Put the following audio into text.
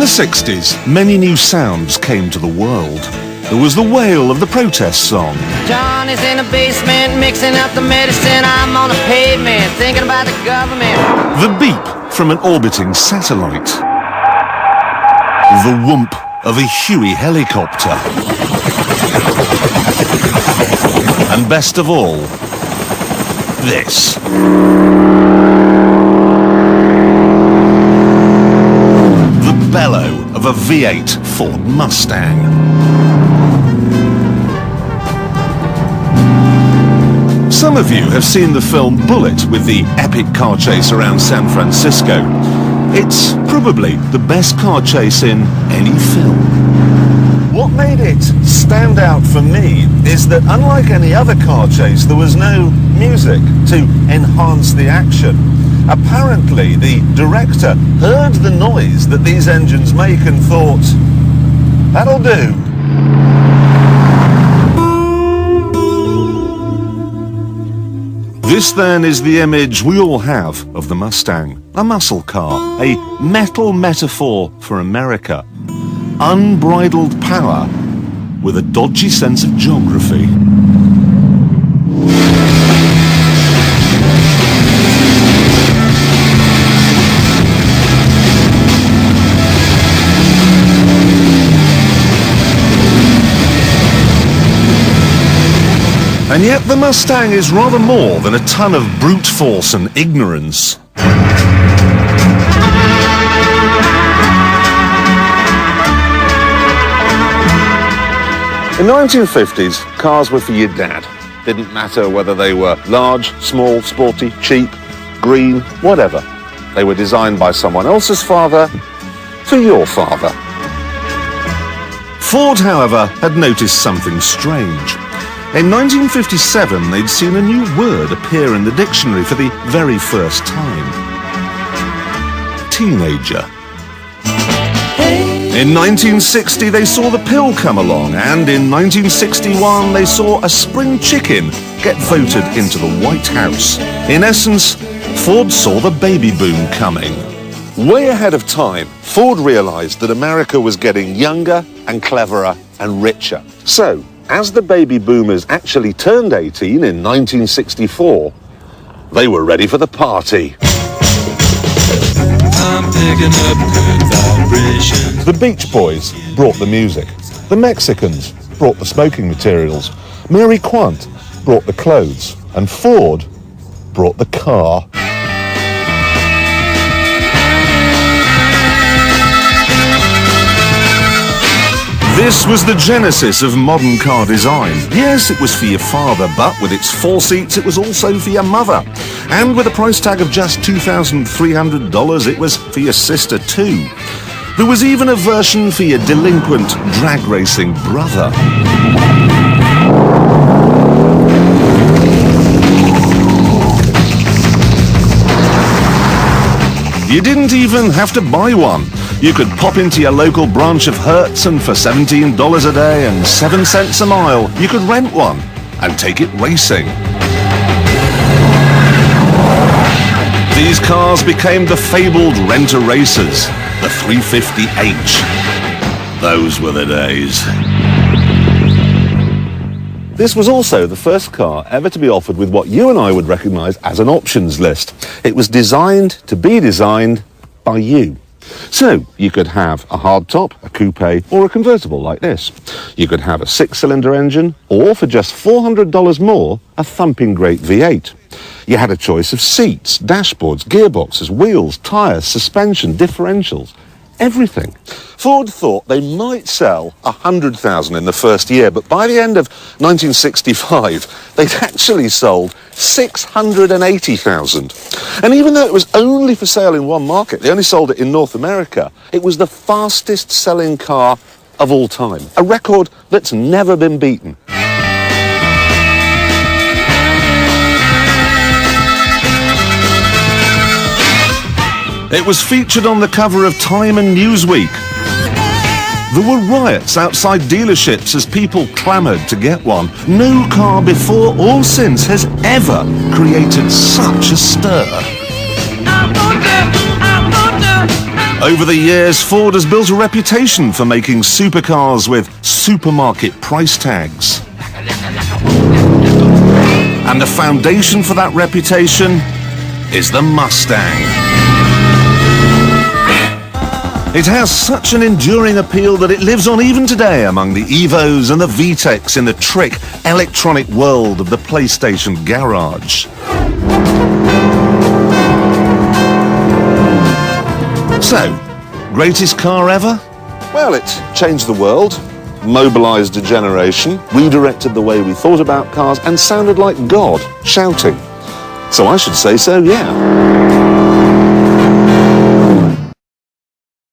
60s, many new sounds came to the world. There was the wail of the protest song. John is in the basement mixing up the medicine. I'm on the pavement thinking about the government. The beep from an orbiting satellite. The whoomp of a Huey helicopter. And best of all, this. The bellow of a V8 Ford Mustang. Some of you have seen the film Bullet with the epic car chase around San Francisco. It's probably the best car chase in any film. What made it stand out for me is that unlike any other car chase, there was no music to enhance the action. Apparently, the director heard the noise that these engines make and thought, that'll do. This then is the image we all have of the Mustang, a muscle car, a metal metaphor for America. Unbridled power with a dodgy sense of geography. And yet the Mustang is rather more than a ton of brute force and ignorance. In the 1950s, cars were for your dad. Didn't matter whether they were large, small, sporty, cheap, green, whatever. They were designed by someone else's father for your father. Ford, however, had noticed something strange. In 1957, they'd seen a new word appear in the dictionary for the very first time. Teenager. In 1960, they saw the pill come along, and in 1961, they saw a spring chicken get voted into the White House. In essence, Ford saw the baby boom coming. Way ahead of time, Ford realized that America was getting younger and cleverer and richer. So, as the baby boomers actually turned 18 in 1964, they were ready for the party. I'm picking up good vibrations. The Beach Boys brought the music. The Mexicans brought the smoking materials. Mary Quant brought the clothes. And Ford brought the car. This was the genesis of modern car design. Yes, it was for your father, but with its 4 seats, it was also for your mother. And with a price tag of just $2,300, it was for your sister too. There was even a version for your delinquent drag racing brother. You didn't even have to buy one. You could pop into your local branch of Hertz and for $17 a day and 7 cents a mile, you could rent one and take it racing. These cars became the fabled rent-a-racers, the 350H. Those were the days. This was also the first car ever to be offered with what you and I would recognise as an options list. It was designed to be designed by you. So, you could have a hardtop, a coupe, or a convertible like this. You could have a 6-cylinder engine, or for just $400 more, a thumping great V8. You had a choice of seats, dashboards, gearboxes, wheels, tyres, suspension, differentials, everything. Ford thought they might sell 100,000 in the first year, but by the end of 1965, they'd actually sold 680,000. And even though it was only for sale in one market, they only sold it in North America, it was the fastest selling car of all time, a record that's never been beaten. It was featured on the cover of Time and Newsweek. There were riots outside dealerships as people clamoured to get one. No car before or since has ever created such a stir. Over the years, Ford has built a reputation for making supercars with supermarket price tags. And the foundation for that reputation is the Mustang. It has such an enduring appeal that it lives on even today among the Evos and the VTECs in the trick, electronic world of the PlayStation garage. So, greatest car ever? Well, it changed the world, mobilised a generation, redirected the way we thought about cars, and sounded like God shouting. So I should say so, yeah.